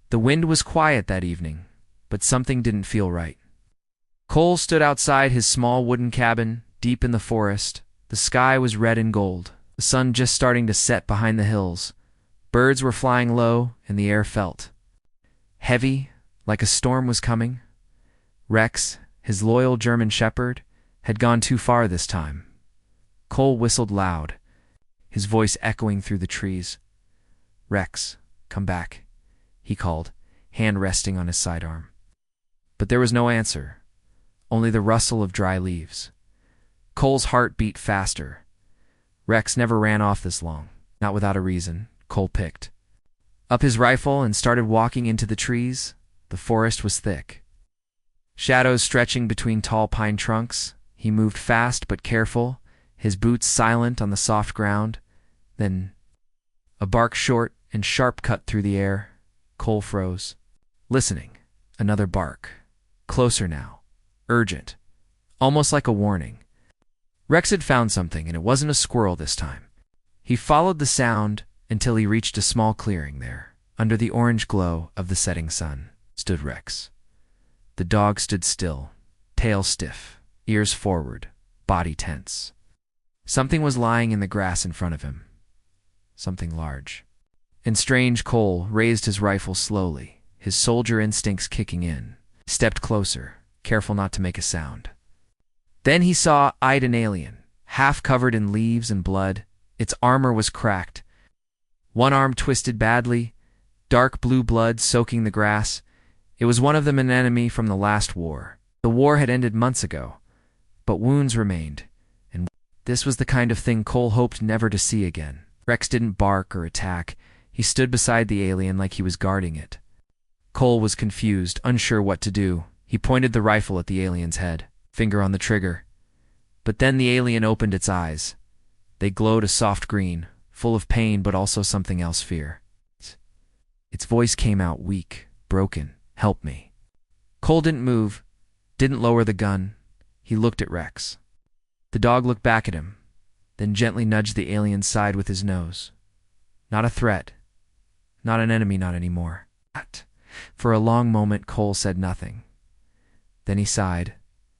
The wind was quiet that evening, but something didn't feel right. Cole stood outside his small wooden cabin, deep in the forest. The sky was red and gold, the sun just starting to set behind the hills. Birds were flying low, and the air felt heavy, like a storm was coming. Rex, his loyal German shepherd, had gone too far this time. Cole whistled loud, his voice echoing through the trees. "Rex, come back," he called, hand resting on his sidearm. But there was no answer, only the rustle of dry leaves. Cole's heart beat faster. Rex never ran off this long, not without a reason. Cole picked up his rifle and started walking into the trees. The forest was thick, shadows stretching between tall pine trunks. He moved fast but careful, his boots silent on the soft ground. Then a bark short and sharp cut through the air. Cole froze, listening. Another bark, closer now, urgent, almost like a warning. Rex had found something, and it wasn't a squirrel this time. He followed the sound until he reached a small clearing there. Under the orange glow of the setting sun stood Rex. The dog stood still, tail stiff, ears forward, body tense. Something was lying in the grass in front of him. Something large. And strange. Cole raised his rifle slowly, his soldier instincts kicking in. Stepped closer, careful not to make a sound. Then he saw-eyed an alien, half covered in leaves and blood. Its armor was cracked. One arm twisted badly, dark blue blood soaking the grass. It was one of them, an enemy from the last war. The war had ended months ago, but wounds remained, and this was the kind of thing Cole hoped never to see again. Rex didn't bark or attack. He stood beside the alien like he was guarding it. Cole was confused, unsure what to do. He pointed the rifle at the alien's head, finger on the trigger. But then the alien opened its eyes. They glowed a soft green, full of pain but also something else, fear. Its voice came out weak, broken. "Help me." Cole didn't move, didn't lower the gun. He looked at Rex. The dog looked back at him, then gently nudged the alien's side with his nose. Not a threat. Not an enemy, not anymore. For a long moment, Cole said nothing. Then he sighed,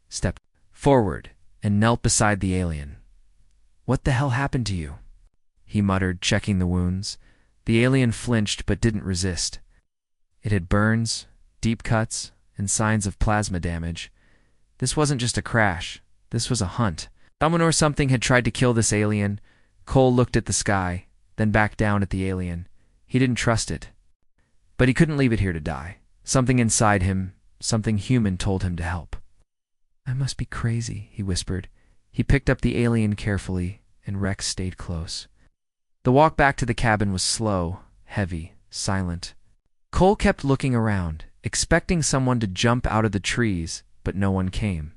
stepped forward, and knelt beside the alien. "What the hell happened to you?" he muttered, checking the wounds. The alien flinched but didn't resist. It had burns, deep cuts, and signs of plasma damage. This wasn't just a crash. This was a hunt. Someone or something had tried to kill this alien. Cole looked at the sky, then back down at the alien. He didn't trust it. But he couldn't leave it here to die. Something inside him, something human, told him to help. "I must be crazy," he whispered. He picked up the alien carefully, and Rex stayed close. The walk back to the cabin was slow, heavy, silent. Cole kept looking around, expecting someone to jump out of the trees, but no one came.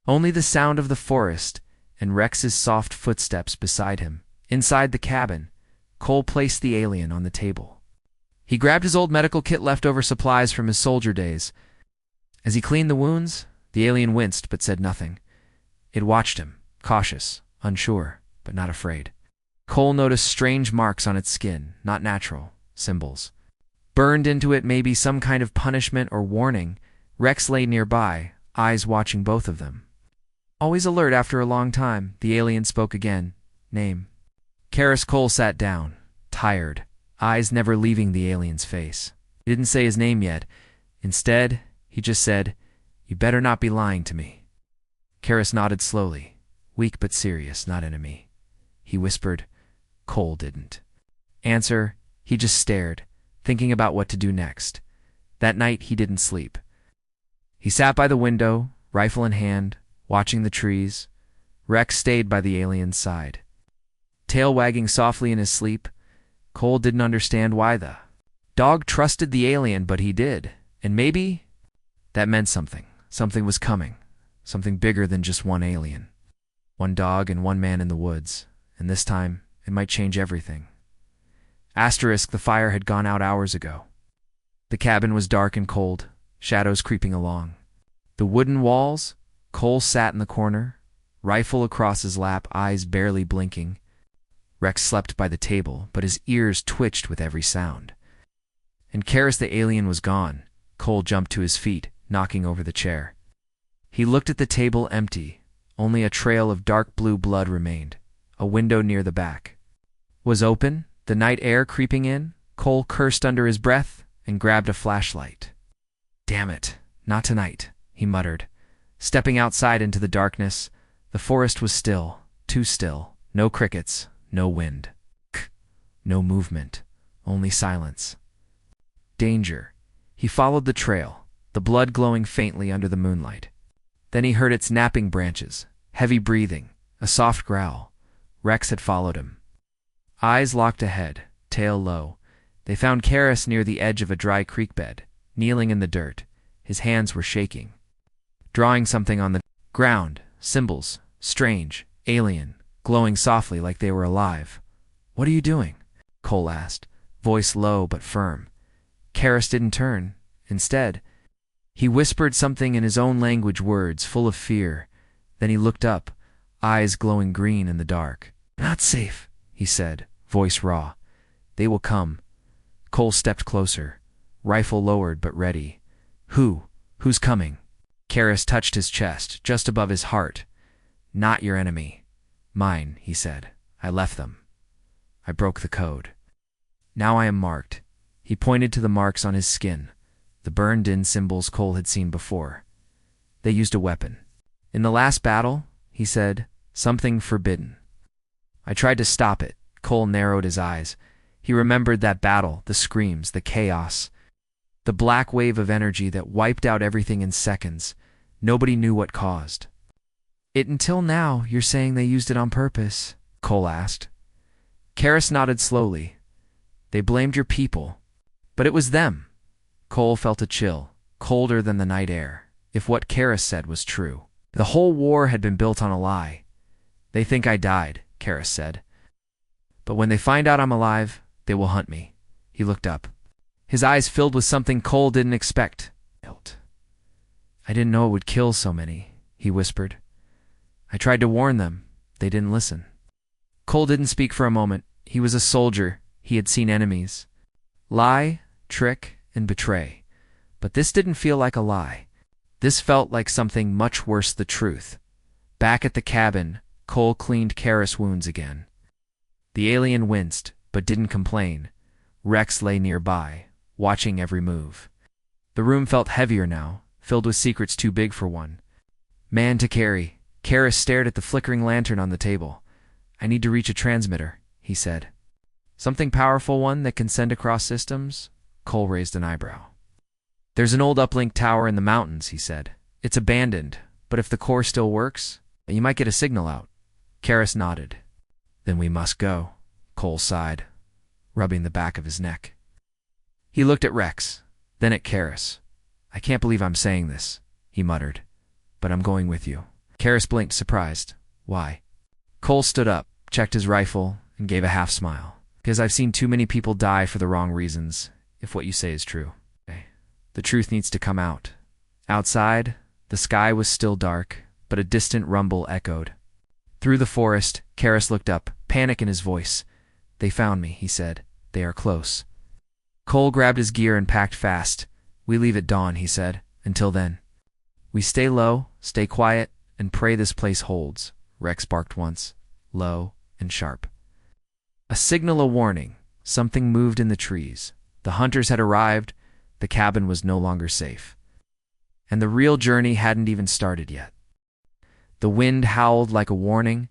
Only the sound of the forest and Rex's soft footsteps beside him. Inside the cabin, Cole placed the alien on the table. He grabbed his old medical kit, leftover supplies from his soldier days. As he cleaned the wounds, the alien winced but said nothing. It watched him, cautious, unsure, but not afraid. Cole noticed strange marks on its skin, not natural, symbols. Burned into it, maybe some kind of punishment or warning. Rex lay nearby, eyes watching both of them. Always alert after a long time, the alien spoke again. "Name." Karis. Cole sat down, tired, eyes never leaving the alien's face. He didn't say his name yet. Instead, he just said, "You better not be lying to me." Karis nodded slowly, weak but serious, "Not enemy." He whispered. Cole didn't answer. He just stared, thinking about what to do next. That night he didn't sleep. He sat by the window, rifle in hand, watching the trees. Rex stayed by the alien's side, tail wagging softly in his sleep. Cole didn't understand why the dog trusted the alien, but he did. And maybe that meant something. Something was coming. Something bigger than just one alien. One dog and one man in the woods. And this time, it might change everything. Asterisk, the fire had gone out hours ago. The cabin was dark and cold, shadows creeping along. The wooden walls. Cole sat in the corner, rifle across his lap, eyes barely blinking. Rex slept by the table, but his ears twitched with every sound. And Karis the alien was gone. Cole jumped to his feet, knocking over the chair. He looked at the table empty. Only a trail of dark blue blood remained. A window near the back was open, the night air creeping in. Cole cursed under his breath and grabbed a flashlight. "Damn it, not tonight," he muttered. Stepping outside into the darkness, the forest was still, too still. No crickets, no wind. No movement, only silence. Danger. He followed the trail, the blood glowing faintly under the moonlight. Then he heard its napping branches, heavy breathing, a soft growl. Rex had followed him. Eyes locked ahead, tail low. They found Karis near the edge of a dry creek bed, kneeling in the dirt. His hands were shaking, drawing something on the ground, symbols, strange, alien, glowing softly like they were alive. "What are you doing?" Cole asked, voice low but firm. Karis didn't turn. Instead, he whispered something in his own language, words full of fear. Then he looked up, eyes glowing green in the dark. "Not safe," he said, voice raw. "They will come." Cole stepped closer, rifle lowered but ready. Who's coming?" Karis touched his chest, just above his heart. "Not your enemy. Mine," he said. "I left them. I broke the code. Now I am marked." He pointed to the marks on his skin, the burned-in symbols Cole had seen before. "They used a weapon. In the last battle," he said, "something forbidden. I tried to stop it." Cole narrowed his eyes. He remembered that battle, the screams, the chaos, the black wave of energy that wiped out everything in seconds. Nobody knew what caused it until now. "You're saying they used it on purpose?" Cole asked. Karis nodded slowly. "They blamed your people, but it was them." Cole felt a chill, colder than the night air. If what Karis said was true, the whole war had been built on a lie. "They think I died," Karis said. "But when they find out I'm alive, they will hunt me." He looked up. His eyes filled with something Cole didn't expect. "I didn't know it would kill so many," he whispered. "I tried to warn them. They didn't listen." Cole didn't speak for a moment. He was a soldier. He had seen enemies lie, trick, and betray. But this didn't feel like a lie. This felt like something much worse, the truth. Back at the cabin, Cole cleaned Karis' wounds again. The alien winced, but didn't complain. Rex lay nearby, watching every move. The room felt heavier now, filled with secrets too big for one man to carry. Karis stared at the flickering lantern on the table. "I need to reach a transmitter," he said. "Something powerful, one that can send across systems?" Cole raised an eyebrow. "There's an old uplink tower in the mountains," he said. "It's abandoned, but if the core still works, you might get a signal out." Karis nodded. "Then we must go," Cole sighed, rubbing the back of his neck. He looked at Rex, then at Karis. "I can't believe I'm saying this," he muttered, "but I'm going with you." Karis blinked, surprised. "Why?" Cole stood up, checked his rifle, and gave a half smile. "Because I've seen too many people die for the wrong reasons, if what you say is true. The truth needs to come out." Outside, the sky was still dark, but a distant rumble echoed. Through the forest, Karis looked up, panic in his voice. "They found me," he said. "They are close." Cole grabbed his gear and packed fast. "We leave at dawn," he said. "Until then, we stay low, stay quiet, and pray this place holds." Rex barked once, low and sharp. A signal, a warning. Something moved in the trees. The hunters had arrived. The cabin was no longer safe. And the real journey hadn't even started yet. The wind howled like a warning,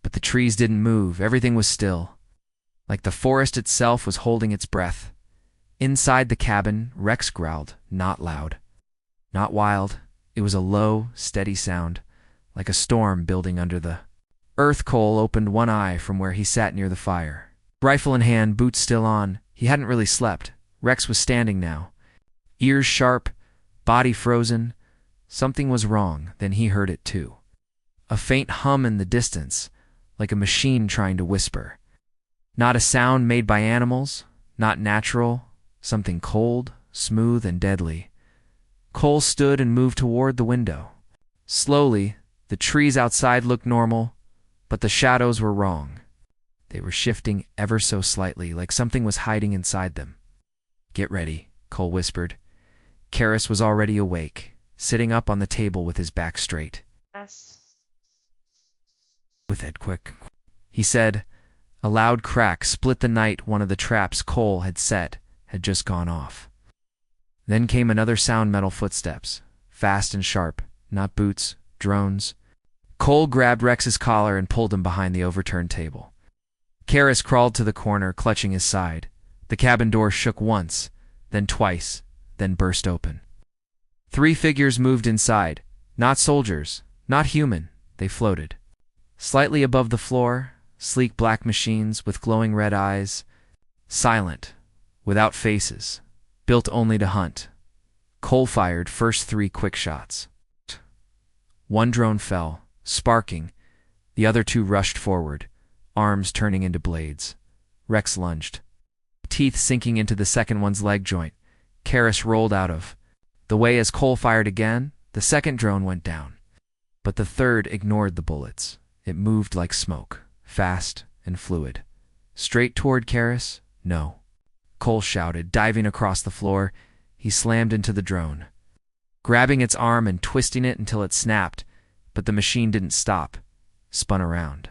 but the trees didn't move. Everything was still, like the forest itself was holding its breath. Inside the cabin, Rex growled, not loud, not wild. It was a low, steady sound, like a storm building under the earth. Cole opened one eye from where he sat near the fire. Rifle in hand, boots still on, he hadn't really slept. Rex was standing now, ears sharp, body frozen. Something was wrong, then he heard it too. A faint hum in the distance, like a machine trying to whisper. Not a sound made by animals, not natural, something cold, smooth, and deadly. Cole stood and moved toward the window. Slowly, the trees outside looked normal, but the shadows were wrong. They were shifting ever so slightly, like something was hiding inside them. Get ready, Cole whispered. Karis was already awake, sitting up on the table with his back straight. Yes. With it, quick, he said. A loud crack split the night. One of the traps Cole had set had just gone off. Then came another sound, metal footsteps, fast and sharp, not boots, drones. Cole grabbed Rex's collar and pulled him behind the overturned table. Karis crawled to the corner, clutching his side. The cabin door shook once, then twice, then burst open. 3 figures moved inside, not soldiers, not human, they floated. Slightly above the floor, sleek black machines with glowing red eyes, silent, without faces, built only to hunt. Cole fired first 3 quick shots. 1 drone fell, sparking. The other 2 rushed forward, arms turning into blades. Rex lunged, teeth sinking into the second one's leg joint. Karis rolled out of the way as Cole fired again. The second drone went down, but the third ignored the bullets. It moved like smoke, fast and fluid. Straight toward Karis? No. Cole shouted, diving across the floor. He slammed into the drone, grabbing its arm and twisting it until it snapped, but the machine didn't stop, spun around.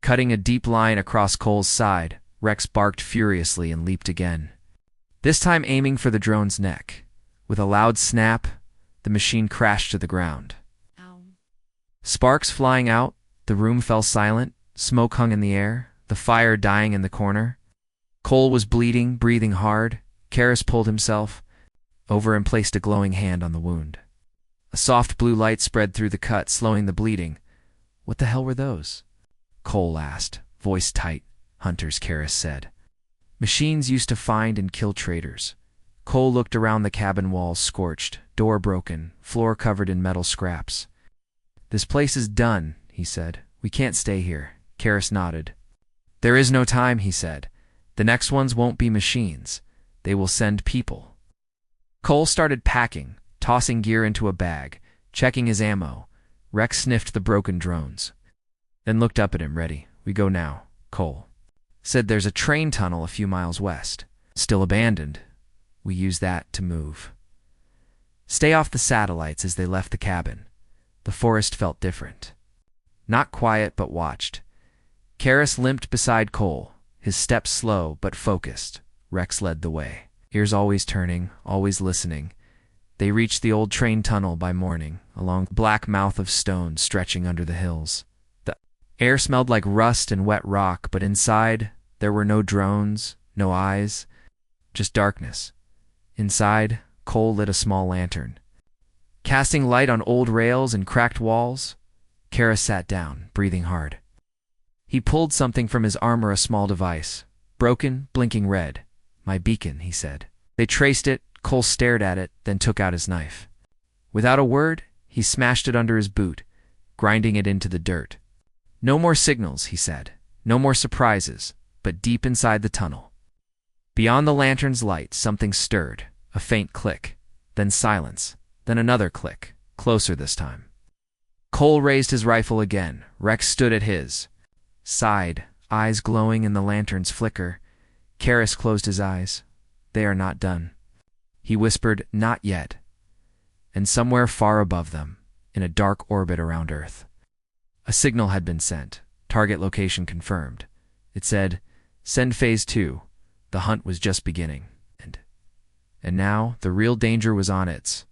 Cutting a deep line across Cole's side, Rex barked furiously and leaped again, this time aiming for the drone's neck. With a loud snap, the machine crashed to the ground. Ow. Sparks flying out, the room fell silent, smoke hung in the air, the fire dying in the corner. Cole was bleeding, breathing hard. Karis pulled himself over and placed a glowing hand on the wound. A soft blue light spread through the cut, slowing the bleeding. What the hell were those? Cole asked, voice tight. Hunters, Karis said. Machines used to find and kill traitors. Cole looked around the cabin walls, scorched, door broken, floor covered in metal scraps. This place is done, he said. We can't stay here. Karis nodded. There is no time, he said. The next ones won't be machines. They will send people. Cole started packing, tossing gear into a bag, checking his ammo. Rex sniffed the broken drones, then looked up at him. Ready? We go now, Cole said. There's a train tunnel a few miles west, still abandoned. We use that to move. Stay off the satellites. As they left the cabin, the forest felt different. Not quiet, but watched. Karis limped beside Cole, his steps slow but focused. Rex led the way, ears always turning, always listening. They reached the old train tunnel by morning, along the black mouth of stone stretching under the hills. The air smelled like rust and wet rock, but inside there were no drones, no eyes, just darkness. Inside, Cole lit a small lantern, casting light on old rails and cracked walls. Karis sat down, breathing hard. He pulled something from his armor, a small device, broken, blinking red. My beacon, he said. They traced it. Cole stared at it, then took out his knife. Without a word, he smashed it under his boot, grinding it into the dirt. No more signals, he said. No more surprises, but deep inside the tunnel, beyond the lantern's light, something stirred. A faint click, then silence, then another click, closer this time. Cole raised his rifle again. Rex stood at his side, eyes glowing in the lantern's flicker. Karis closed his eyes. They are not done, he whispered. Not yet. And somewhere far above them, in a dark orbit around Earth, a signal had been sent. Target location confirmed. It said, send phase 2. The hunt was just beginning. And now the real danger was on its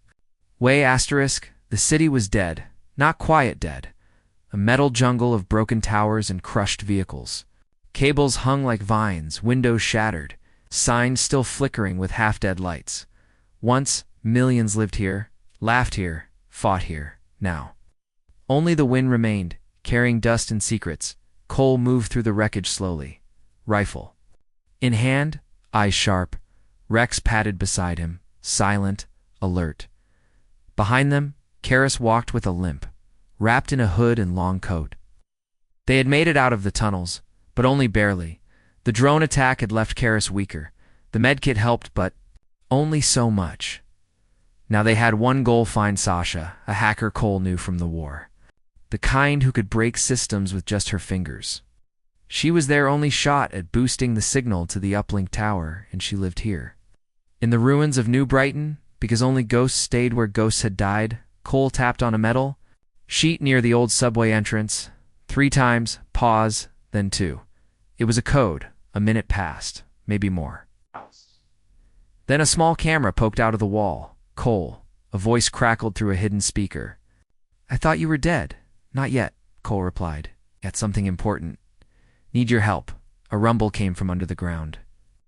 way. The city was dead. Not quiet dead. A metal jungle of broken towers and crushed vehicles. Cables hung like vines, windows shattered, signs still flickering with half-dead lights. Once, millions lived here, laughed here, fought here. Now, only the wind remained, carrying dust and secrets. Cole moved through the wreckage slowly, rifle in hand, eyes sharp. Rex padded beside him, silent, alert. Behind them, Karis walked with a limp, wrapped in a hood and long coat. They had made it out of the tunnels, but only barely. The drone attack had left Karis weaker. The medkit helped, but only so much. Now they had one goal: find Sasha, a hacker Cole knew from the war. The kind who could break systems with just her fingers. She was their only shot at boosting the signal to the uplink tower, and she lived here. In the ruins of New Brighton, because only ghosts stayed where ghosts had died, Cole tapped on a metal sheet near the old subway entrance. 3 times, pause, then 2. It was a code. A minute passed, maybe more. Then a small camera poked out of the wall. Cole. A voice crackled through a hidden speaker. "I thought you were dead." "Not yet," Cole replied. "Got something important. Need your help." A rumble came from under the ground.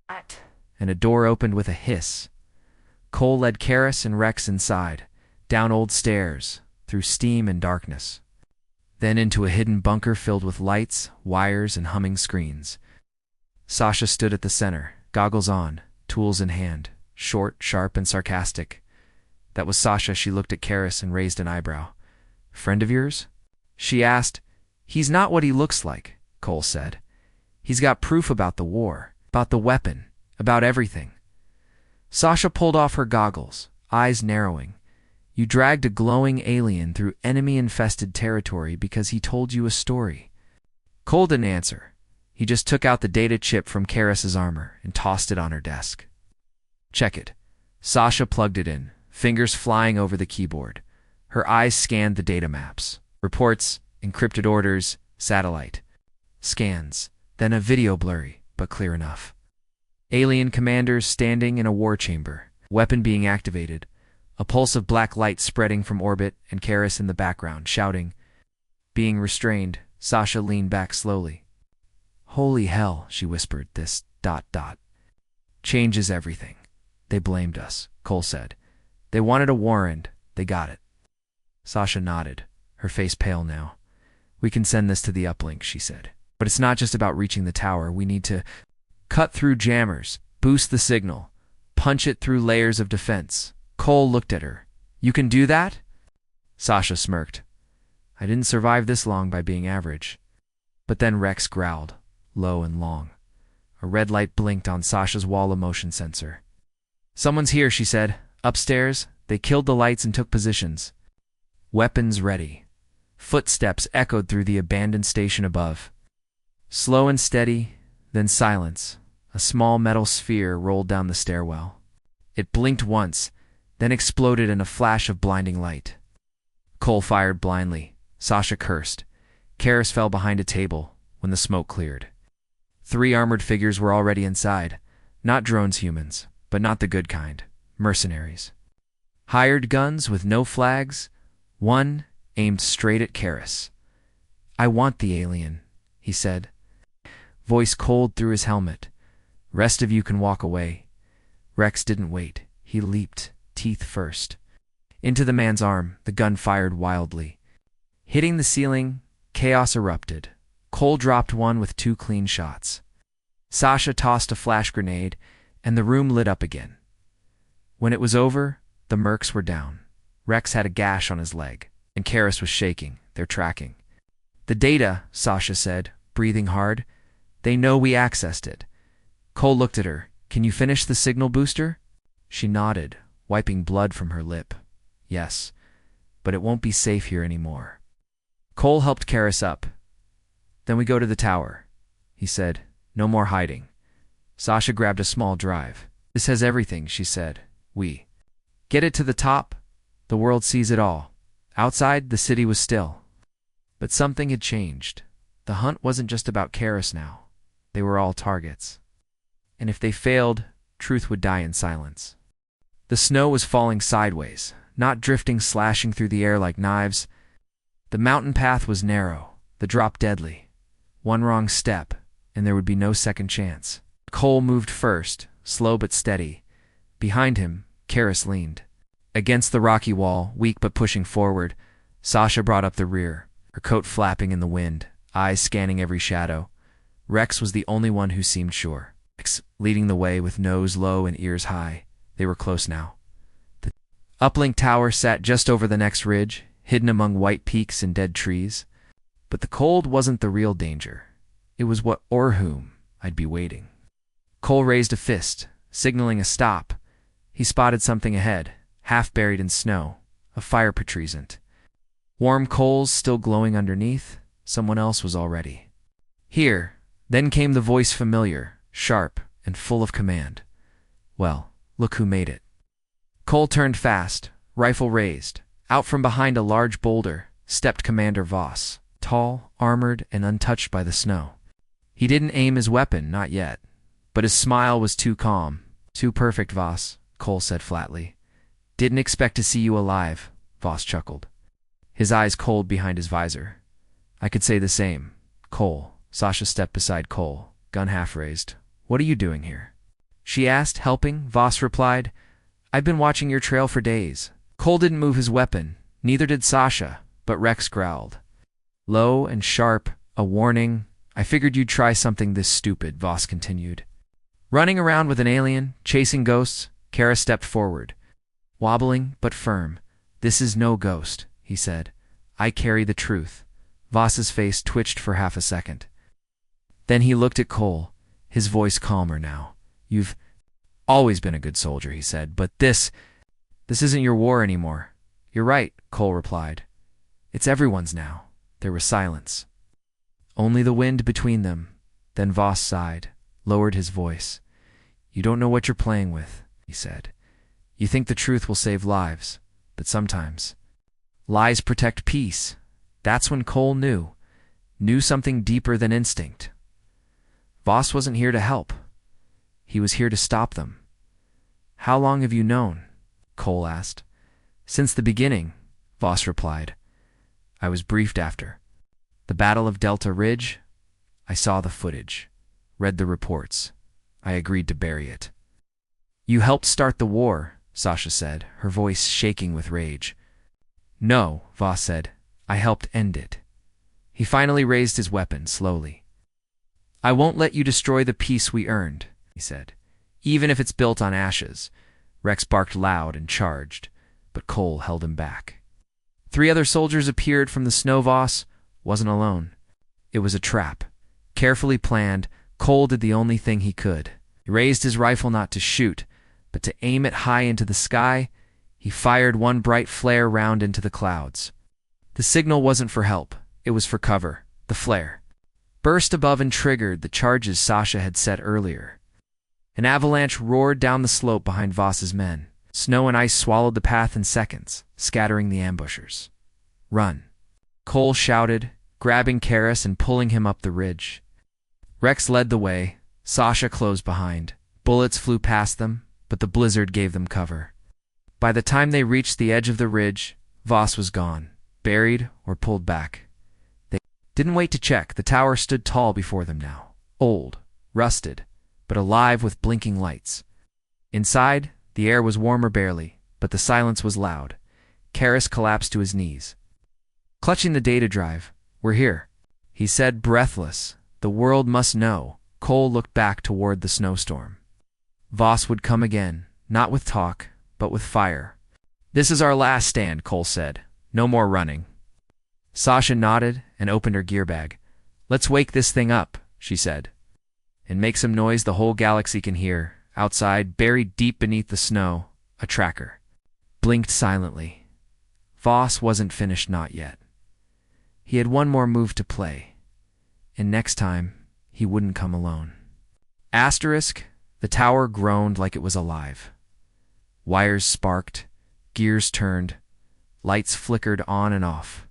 "What?" And a door opened with a hiss. Cole led Karis and Rex inside, down old stairs, through steam and darkness. Then into a hidden bunker filled with lights, wires, and humming screens. Sasha stood at the center, goggles on, tools in hand, short, sharp, and sarcastic. That was Sasha. She looked at Karis and raised an eyebrow. "Friend of yours?" she asked. "He's not what he looks like," Cole said. "He's got proof about the war, about the weapon, about everything." Sasha pulled off her goggles, eyes narrowing. "You dragged a glowing alien through enemy-infested territory because he told you a story." Cole didn't answer. He just took out the data chip from Karis's armor and tossed it on her desk. "Check it." Sasha plugged it in, fingers flying over the keyboard. Her eyes scanned the data maps. Reports, encrypted orders, satellite. Scans, then a video blurry, but clear enough. Alien commanders standing in a war chamber, weapon being activated, a pulse of black light spreading from orbit, and Karis in the background, shouting. Being restrained, Sasha leaned back slowly. "Holy hell," she whispered, "this ... changes everything." "They blamed us," Cole said. "They wanted a war end. They got it." Sasha nodded, her face pale now. "We can send this to the uplink," she said. "But it's not just about reaching the tower. We need to cut through jammers, boost the signal, punch it through layers of defense." Cole looked at her. "You can do that?" Sasha smirked. "I didn't survive this long by being average." But then Rex growled, low and long. A red light blinked on Sasha's wall motion sensor. "Someone's here," she said. "Upstairs." They killed the lights and took positions. Weapons ready. Footsteps echoed through the abandoned station above. Slow and steady, then silence. A small metal sphere rolled down the stairwell. It blinked once, then exploded in a flash of blinding light. Cole fired blindly. Sasha cursed. Karis fell behind a table when the smoke cleared. 3 armored figures were already inside. Not drones, humans, but not the good kind. Mercenaries. Hired guns with no flags. One aimed straight at Karis. "I want the alien," he said. Voice cold through his helmet. "Rest of you can walk away." Rex didn't wait. He leaped, teeth first. Into the man's arm, the gun fired wildly. Hitting the ceiling, chaos erupted. Cole dropped one with 2 clean shots. Sasha tossed a flash grenade, and the room lit up again. When it was over, the mercs were down. Rex had a gash on his leg, and Karis was shaking. They're tracking. "The data," Sasha said, breathing hard. "They know we accessed it." Cole looked at her. "Can you finish the signal booster?" She nodded, wiping blood from her lip. "Yes, but it won't be safe here anymore." Cole helped Karis up. "Then we go to the tower," he said. "No more hiding." Sasha grabbed a small drive. "This has everything," she said. "We get it to the top. The world sees it all." Outside, the city was still. But something had changed. The hunt wasn't just about Karis now. They were all targets. And if they failed, truth would die in silence. The snow was falling sideways, not drifting, slashing through the air like knives. The mountain path was narrow, the drop deadly. One wrong step, and there would be no second chance. Cole moved first, slow but steady. Behind him, Karis leaned. Against the rocky wall, weak but pushing forward, Sasha brought up the rear, her coat flapping in the wind, eyes scanning every shadow. Rex was the only one who seemed sure. Rex leading the way with nose low and ears high. They were close now. The uplink tower sat just over the next ridge, hidden among white peaks and dead trees. But the cold wasn't the real danger. It was what or whom I'd be waiting. Cole raised a fist, signaling a stop. He spotted something ahead, half buried in snow, a fire patricent. Warm coals still glowing underneath. Someone else was already here. Then came the voice, familiar, sharp, and full of command. "Well, Look who made it. Cole turned fast, rifle raised. Out from behind a large boulder stepped Commander Voss, tall, armored, and untouched by the snow. He didn't aim his weapon, not yet. But his smile was too calm. Too perfect, Voss, Cole said flatly. Didn't expect to see you alive, Voss chuckled, his eyes cold behind his visor. I could say the same. Cole. Sasha stepped beside Cole, gun half raised. What are you doing here? She asked, helping. Voss replied, I've been watching your trail for days. Cole didn't move his weapon, neither did Sasha, but Rex growled. Low and sharp, a warning. I figured you'd try something this stupid, Voss continued. Running around with an alien, chasing ghosts, Kara stepped forward. Wobbling, but firm. This is no ghost, he said. I carry the truth. Voss's face twitched for half a second. Then he looked at Cole, his voice calmer now. You've always been a good soldier, he said, but this isn't your war anymore. You're right, Cole replied. It's everyone's now. There was silence. Only the wind between them. Then Voss sighed, lowered his voice. You don't know what you're playing with, he said. You think the truth will save lives, but sometimes lies protect peace. That's when Cole knew something deeper than instinct. Voss wasn't here to help. He was here to stop them. How long have you known? Cole asked. Since the beginning, Voss replied. I was briefed after. The Battle of Delta Ridge? I saw the footage, read the reports. I agreed to bury it. You helped start the war, Sasha said, her voice shaking with rage. No, Voss said. I helped end it. He finally raised his weapon slowly. I won't let you destroy the peace we earned, he said, even if it's built on ashes. Rex barked loud and charged, but Cole held him back. 3 other soldiers appeared from the snow. Voss wasn't alone. It was a trap. Carefully planned, Cole did the only thing he could. He raised his rifle not to shoot, but to aim it high into the sky. He fired one bright flare round into the clouds. The signal wasn't for help. It was for cover. The flare burst above and triggered the charges Sasha had set earlier. An avalanche roared down the slope behind Voss's men. Snow and ice swallowed the path in seconds, scattering the ambushers. Run, Cole shouted, grabbing Karis and pulling him up the ridge. Rex led the way. Sasha closed behind. Bullets flew past them, but the blizzard gave them cover. By the time they reached the edge of the ridge, Voss was gone, buried or pulled back. They didn't wait to check. The tower stood tall before them now, old, rusted, but alive with blinking lights. Inside, the air was warmer barely, but the silence was loud. Karis collapsed to his knees. Clutching the data drive, we're here, he said, breathless. The world must know. Cole looked back toward the snowstorm. Voss would come again, not with talk, but with fire. This is our last stand, Cole said. No more running. Sasha nodded and opened her gear bag. Let's wake this thing up, she said, and make some noise the whole galaxy can hear. Outside, buried deep beneath the snow, a tracker blinked silently. Voss wasn't finished, not yet. He had one more move to play, and next time he wouldn't come alone. Asterisk, the tower groaned like it was alive. Wires sparked, gears turned, lights flickered on and off.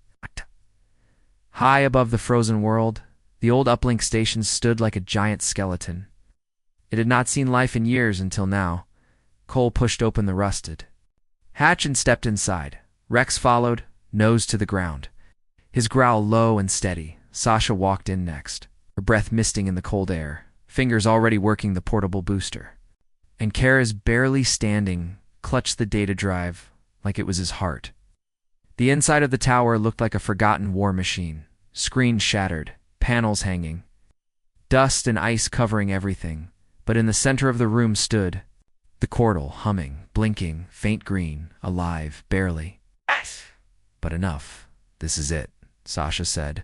High above the frozen world, the old uplink station stood like a giant skeleton. It had not seen life in years until now. Cole pushed open the rusted hatch and stepped inside. Rex followed, nose to the ground, his growl low and steady. Sasha walked in next, her breath misting in the cold air, fingers already working the portable booster. And Kara's barely standing, clutched the data drive like it was his heart. The inside of the tower looked like a forgotten war machine. Screens shattered, panels hanging, dust and ice covering everything. But in the center of the room stood the Cordal, humming, blinking, faint green, alive, barely. But enough. This is it, Sasha said,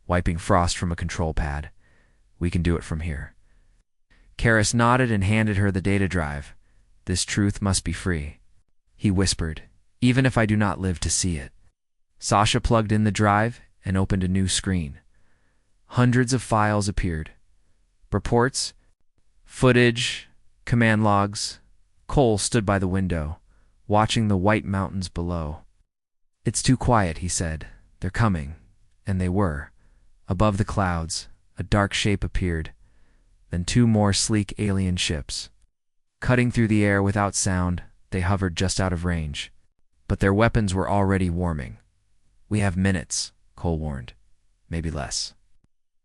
wiping frost from a control pad. We can do it from here. Karis nodded and handed her the data drive. This truth must be free, he whispered, even if I do not live to see it. Sasha plugged in the drive and opened a new screen. Hundreds of files appeared. Reports, footage, command logs, Cole stood by the window, watching the white mountains below. "It's too quiet," he said. "They're coming." And they were. Above the clouds, a dark shape appeared, then two more sleek alien ships. Cutting through the air without sound, they hovered just out of range. But their weapons were already warming. "We have minutes," Cole warned. "Maybe less."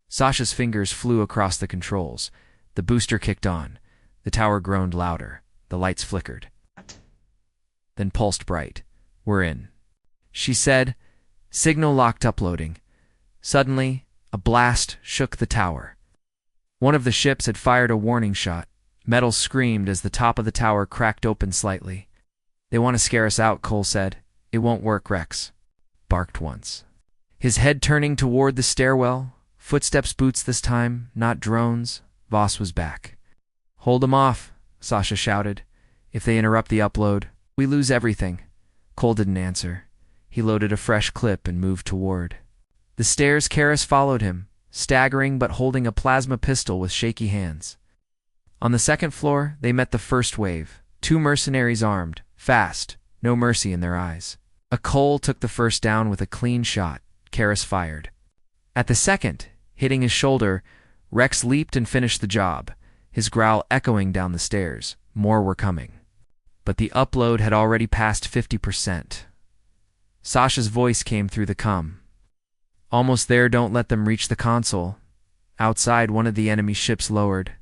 Sasha's fingers flew across the controls. The booster kicked on. The tower groaned louder. The lights flickered. Then pulsed bright. "We're in," she said. Signal locked uploading. Suddenly, a blast shook the tower. One of the ships had fired a warning shot. Metal screamed as the top of the tower cracked open slightly. "They want to scare us out," Cole said. "It won't work," Rex barked once. His head turning toward the stairwell. Footsteps, boots this time, not drones. Voss was back. "Hold them off," Sasha shouted. "If they interrupt the upload, we lose everything." Cole didn't answer. He loaded a fresh clip and moved toward the stairs. Karis followed him, staggering but holding a plasma pistol with shaky hands. On the second floor, they met the first wave. Two mercenaries armed, fast, no mercy in their eyes. A Cole took the first down with a clean shot. Karis fired. At the second, hitting his shoulder, Rex leaped and finished the job, his growl echoing down the stairs. More were coming. But the upload had already passed 50%. Sasha's voice came through the comm. "Almost there, don't let them reach the console." Outside, one of the enemy ships lowered.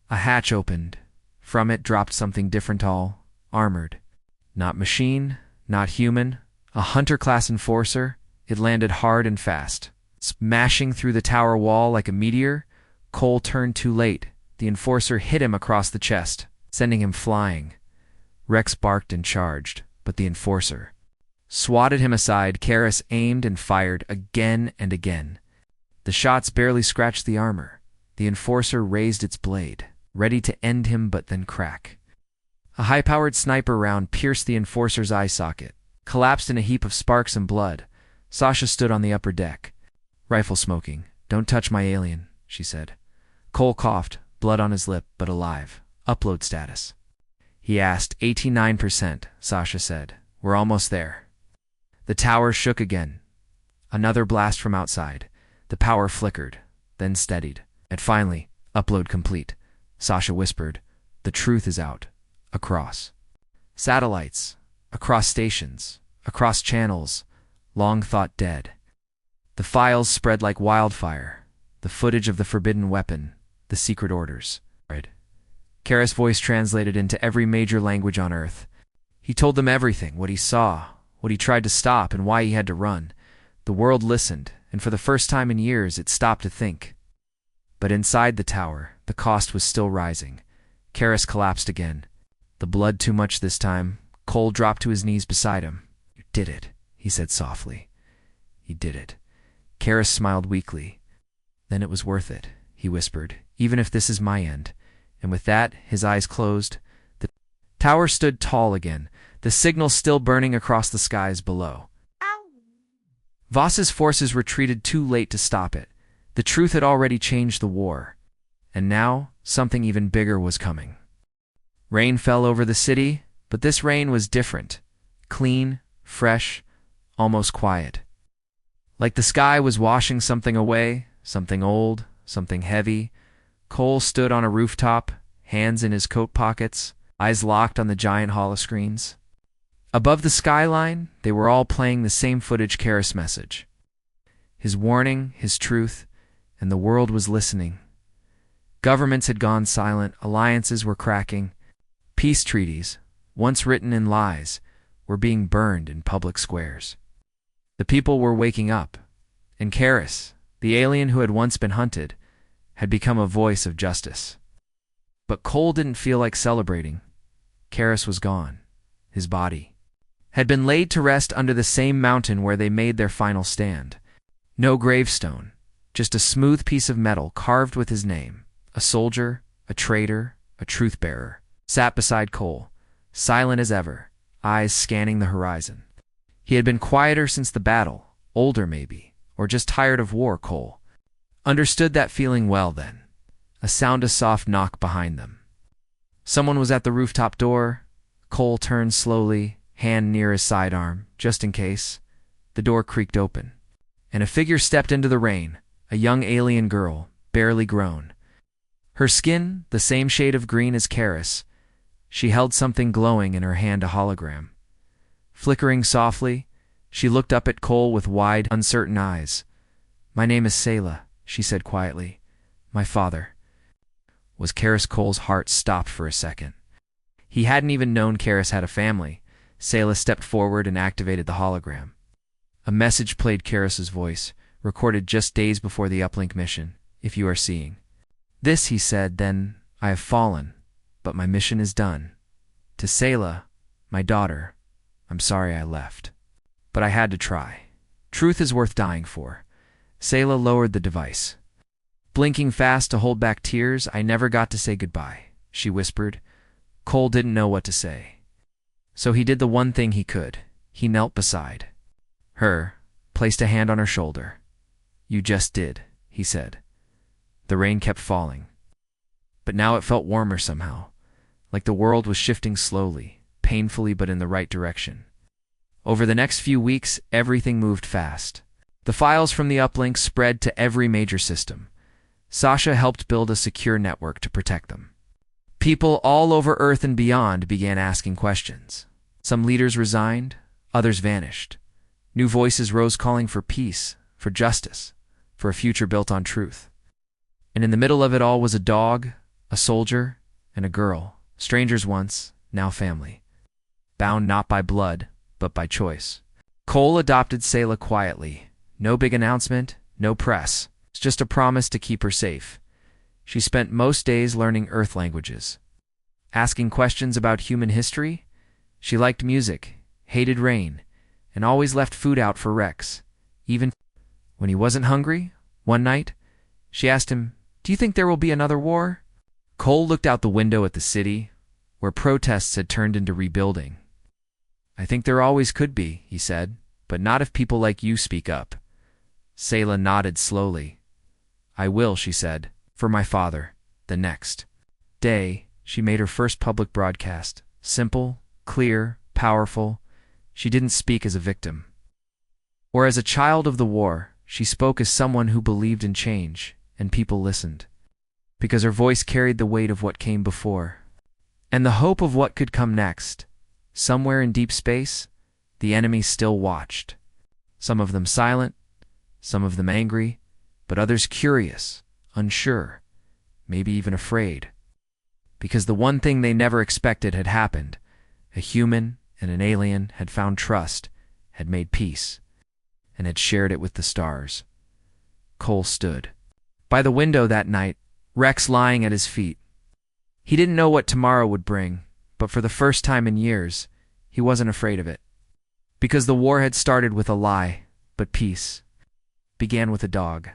A hatch opened. From it dropped something different, all armored. Not machine, not human. A Hunter-class enforcer. It landed hard and fast, smashing through the tower wall like a meteor. Cole turned too late. The enforcer hit him across the chest, sending him flying. Rex barked and charged, but the enforcer swatted him aside. Karis aimed and fired again and again. The shots barely scratched the armor. The enforcer raised its blade, ready to end him, but then crack. A high-powered sniper round pierced the enforcer's eye socket, collapsed in a heap of sparks and blood. Sasha stood on the upper deck, rifle smoking. "Don't touch my alien," she said. Cole coughed, blood on his lip, but alive. "Upload status?" He asked. 89%, Sasha said. "We're almost there." The tower shook again. Another blast from outside. The power flickered, then steadied. And finally, "Upload complete," Sasha whispered. "The truth is out. Across satellites, across stations, across channels, long thought dead." The files spread like wildfire. The footage of the forbidden weapon, the secret orders. Karis' voice translated into every major language on Earth. He told them everything, what he saw, what he tried to stop, and why he had to run. The world listened, and for the first time in years it stopped to think. But inside the tower, the cost was still rising. Karis collapsed again. The blood too much this time. Cole dropped to his knees beside him. "You did it," he said softly. "You did it." Karis smiled weakly. "Then it was worth it," he whispered, "even if this is my end." And with that, his eyes closed. The tower stood tall again, the signal still burning across the skies below. Voss's forces retreated too late to stop it. The truth had already changed the war. And now, something even bigger was coming. Rain fell over the city, but this rain was different. Clean, fresh, almost quiet. Like the sky was washing something away, something old, something heavy. Cole stood on a rooftop, hands in his coat pockets, eyes locked on the giant holoscreens. Above the skyline, they were all playing the same footage. Karis' message. His warning, his truth, and the world was listening. Governments had gone silent, alliances were cracking. Peace treaties, once written in lies, were being burned in public squares. The people were waking up, and Karis, the alien who had once been hunted, had become a voice of justice. But Cole didn't feel like celebrating. Karis was gone. His body had been laid to rest under the same mountain where they made their final stand. No gravestone, just a smooth piece of metal carved with his name. A soldier, a traitor, a truth-bearer, sat beside Cole, silent as ever, eyes scanning the horizon. He had been quieter since the battle, older maybe, or just tired of war. Cole understood that feeling well then. A soft knock behind them. Someone was at the rooftop door. Cole turned slowly, hand near his sidearm, just in case. The door creaked open, and a figure stepped into the rain, a young alien girl, barely grown. Her skin, the same shade of green as Karis. She held something glowing in her hand, a hologram. Flickering softly, she looked up at Cole with wide, uncertain eyes. "My name is Sayla," she said quietly. "My father." Was Karis? Cole's heart stopped for a second. He hadn't even known Karis had a family. Sayla stepped forward and activated the hologram. A message played, Karis's voice, recorded just days before the uplink mission. "If you are seeing this," he said, "then I have fallen, but my mission is done. To Sayla, my daughter, I'm sorry I left. But I had to try. Truth is worth dying for." Sayla lowered the device. Blinking fast to hold back tears, "I never got to say goodbye," she whispered. Cole didn't know what to say. So he did the one thing he could. He knelt beside her, placed a hand on her shoulder. "You just did," he said. The rain kept falling. But now it felt warmer somehow, like the world was shifting slowly, painfully, but in the right direction. Over the next few weeks, everything moved fast. The files from the uplink spread to every major system. Sasha helped build a secure network to protect them. People all over Earth and beyond began asking questions. Some leaders resigned, others vanished. New voices rose calling for peace, for justice, for a future built on truth. And in the middle of it all was a dog, a soldier, and a girl, strangers once, now family. Bound not by blood, but by choice. Cole adopted Sayla quietly. No big announcement, no press. It's just a promise to keep her safe. She spent most days learning Earth languages, asking questions about human history. She liked music, hated rain, and always left food out for Rex. Even when he wasn't hungry, one night, she asked him, "Do you think there will be another war?" Cole looked out the window at the city, where protests had turned into rebuilding. "I think there always could be," he said, "but not if people like you speak up." Sayla nodded slowly. "I will," she said, "for my father." The next day, she made her first public broadcast. Simple, clear, powerful. She didn't speak as a victim or as a child of the war. She spoke as someone who believed in change, and people listened, because her voice carried the weight of what came before, and the hope of what could come next. Somewhere in deep space, the enemy still watched. Some of them silent, some of them angry, but others curious, unsure, maybe even afraid. Because the one thing they never expected had happened. A human and an alien had found trust, had made peace, and had shared it with the stars. Cole stood by the window that night, Rex lying at his feet. He didn't know what tomorrow would bring, but for the first time in years, he wasn't afraid of it. Because the war had started with a lie, but peace began with a dog.